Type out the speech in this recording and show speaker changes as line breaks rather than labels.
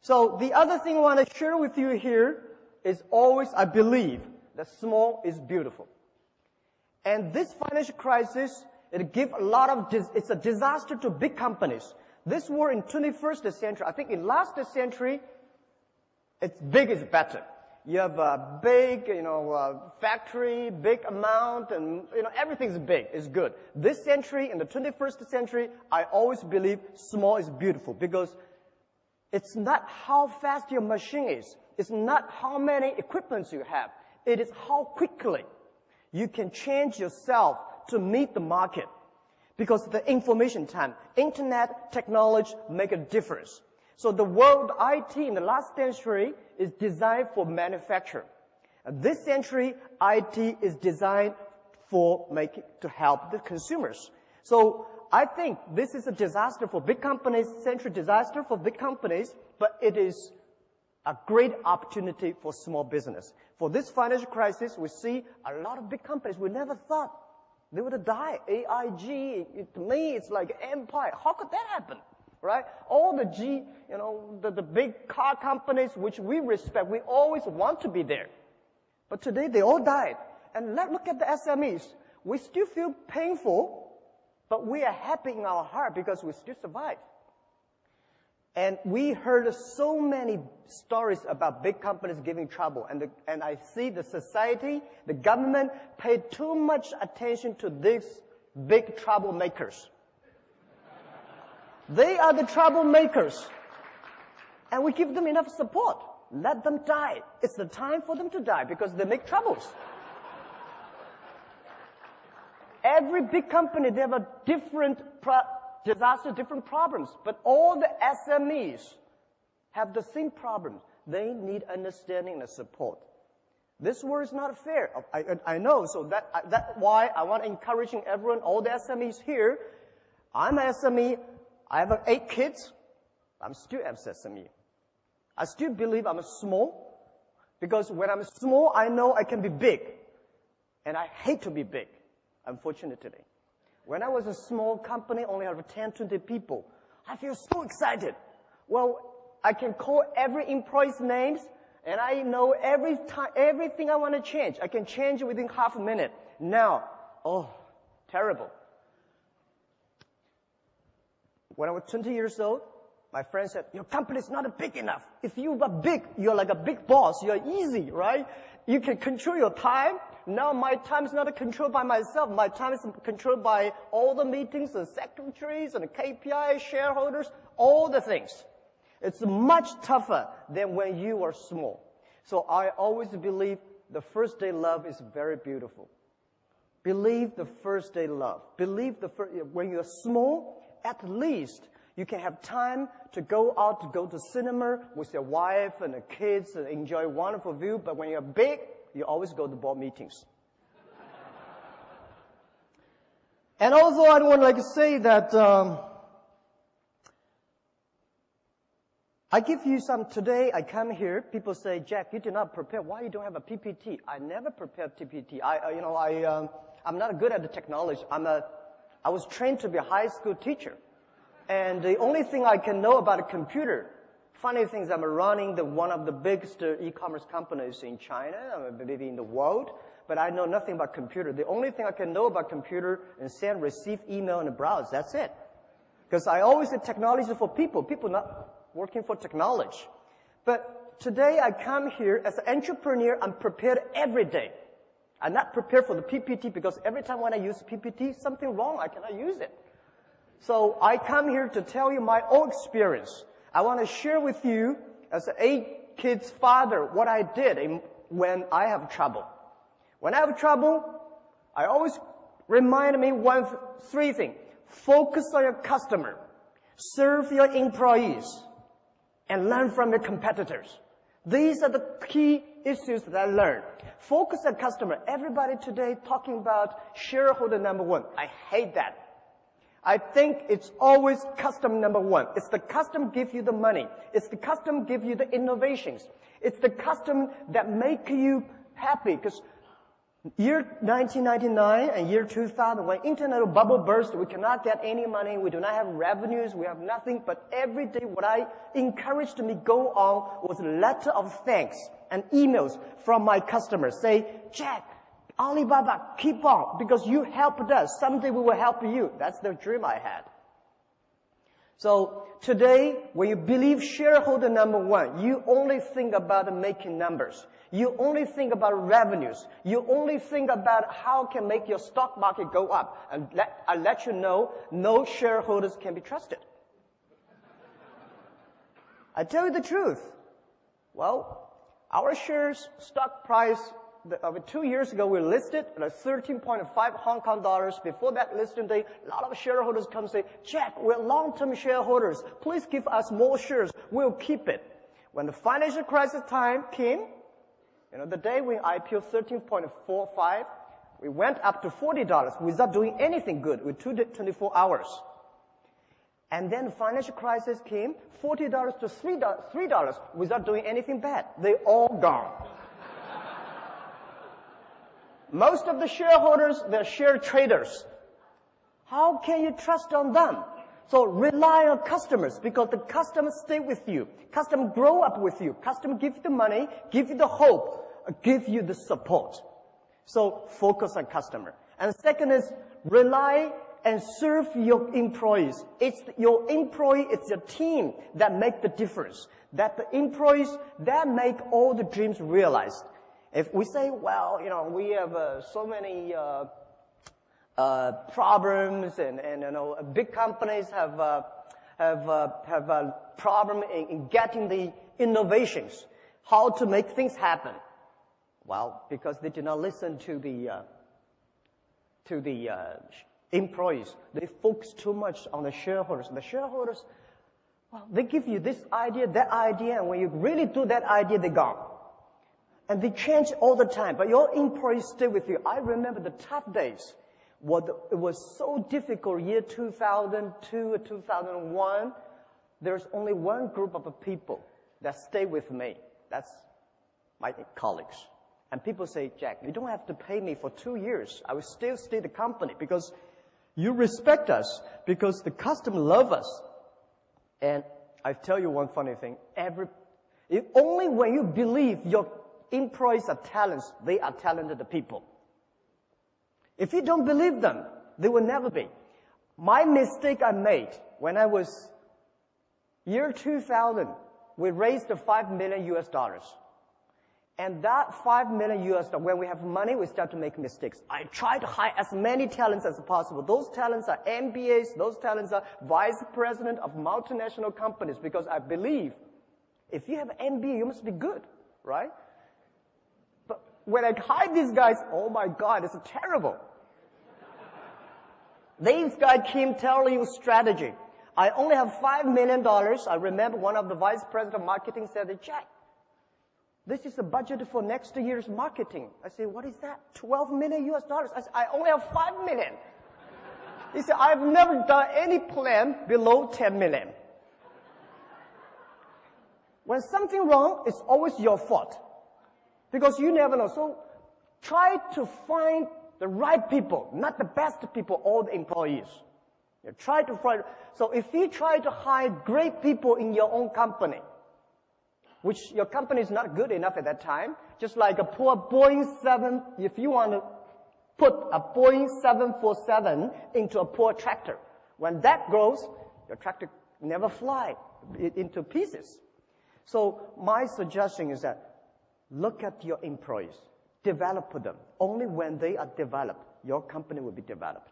So the other thing I want to share with you here is always, I believe, that small is beautiful. And this financial crisis, it's a disaster to big companies. This war in 21st century, I think in last century, it's big is better. You have a big, factory, big amount, and, everything's big, is good. This century, in the 21st century, I always believe small is beautiful because it's not how fast your machine is. It's not how many equipments you have. It is how quickly you can change yourself to meet the market. Because the information time, internet, technology make a difference. So the world IT in the last century is designed for manufacture. And this century, IT is designed to help the consumers. So I think this is a disaster for big companies, century disaster for big companies, but it is a great opportunity for small business. For this financial crisis, we see a lot of big companies we never thought they would die. AIG, to me, it's like empire. How could that happen? Right? All the big car companies which we respect, we always want to be there. But today they all died. And look at the SMEs. We still feel painful, but we are happy in our heart because we still survive. And we heard so many stories about big companies giving trouble. And I see the society, the government paid too much attention to these big troublemakers. They are the troublemakers. And we give them enough support. Let them die. It's the time for them to die because they make troubles. Every big company, they have a different disaster, different problems. But all the SMEs have the same problem. They need understanding and support. This war is not fair. I know. So that's why I want to encourage everyone, all the SMEs here. I'm an SME. I have 8 kids. I'm still an SME. I still believe I'm small. Because when I'm small, I know I can be big. And I hate to be big, unfortunately. When I was a small company, only have 10, 20 people, I feel so excited. Well, I can call every employee's names, and I know everything I want to change. I can change it within half a minute. Now, terrible. When I was 20 years old, my friend said, your company is not big enough. If you are big, you're like a big boss. You're easy, right? You can control your time. Now my time is not controlled by myself. My time is controlled by all the meetings, the secretaries, and the KPI, shareholders, all the things. It's much tougher than when you are small. So I always believe the first day love is very beautiful. Believe the first day love. Believe when you're small, at least you can have time to go out, to go to cinema with your wife and the kids and enjoy a wonderful view. But when you're big, you always go to board meetings. And also, I would to say that I give you some today. I come here. People say, Jack, you did not prepare. Why you don't have a PPT? I never prepared PPT. I'm not good at the technology. I was trained to be a high school teacher. And the only thing I can know about a computer, funny thing is I'm running one of the biggest e-commerce companies in China, maybe in the world, but I know nothing about computer. The only thing I can know about computer is send, receive email, and browse. That's it. Because I always say technology for people not working for technology. But today I come here as an entrepreneur, I'm prepared every day. I'm not prepared for the PPT because every time when I use PPT, something wrong, I cannot use it. So I come here to tell you my own experience. I want to share with you, as an 8 kids father, what I did when I have trouble. When I have trouble, I always remind me 3 things. Focus on your customer, serve your employees, and learn from your competitors. These are the key issues that I learned. Focus on customer. Everybody today talking about shareholder number 1. I hate that. I think it's always customer number 1. It's the customer give you the money. It's the customer give you the innovations. It's the customer that make you happy. Because Year 1999 and year 2000, when internet bubble burst, we cannot get any money, we do not have revenues, we have nothing, but every day what I encouraged me go on was a letter of thanks and emails from my customers. Say, Jack, Alibaba, keep on, because you helped us. Someday we will help you. That's the dream I had. So today, when you believe shareholder number one, you only think about making numbers. You only think about revenues. You only think about how can make your stock market go up. And I let you know, no shareholders can be trusted. I tell you the truth. Well, our shares stock price, 2 years ago we listed at 13.5 Hong Kong dollars. Before that listing day, a lot of shareholders come say, Jack, we're long-term shareholders. Please give us more shares. We'll keep it. When the financial crisis time came, the day we IPO 13.45, we went up to $40 without doing anything good with 24 hours. And then the financial crisis came, $40 to $3 without doing anything bad. They all gone. Most of the shareholders, they're share traders. How can you trust on them? So rely on customers, because the customers stay with you. Customers grow up with you. Customers give you the money, give you the hope, give you the support. So focus on customer. And second is rely and serve your employees. It's your employee, it's your team that make the difference. That the employees, that make all the dreams realized. If we say, well, we have so many problems, and big companies have a problem in getting the innovations, how to make things happen. Well, because they did not listen to the employees. They focus too much on the shareholders. The shareholders, well, they give you this idea, that idea, and when you really do that idea, they're gone. And they change all the time, but your employees stay with you. I remember the tough days. It was so difficult, year 2002, 2001. There's only one group of people that stay with me. That's my colleagues. And people say, Jack, you don't have to pay me for 2 years. I will still stay the company because you respect us, because the customer love us. And I tell you one funny thing. Only when you believe your employees are talents, they are talented people. If you don't believe them, they will never be. My mistake I made when I was year 2000, we raised $5 million US. And that $5 million US, when we have money, we start to make mistakes. I try to hire as many talents as possible. Those talents are MBAs. Those talents are vice president of multinational companies, because I believe if you have an MBA, you must be good, right? But when I hire these guys, oh my God, it's terrible. These guys came telling you strategy. I only have $5 million. I remember one of the vice president of marketing said, Jack, this is the budget for next year's marketing. I say, what is that? $12 million US. I said, I only have $5 million. He said, I've never done any plan below $10 million. When something wrong, it's always your fault. Because you never know. So try to find the right people, not the best people, all the employees. You try to find. So if you try to hire great people in your own company, which your company is not good enough at that time, just like a poor Boeing 7, if you want to put a Boeing 747 into a poor tractor, when that grows, your tractor never fly into pieces. So my suggestion is that look at your employees, develop them. Only when they are developed, your company will be developed.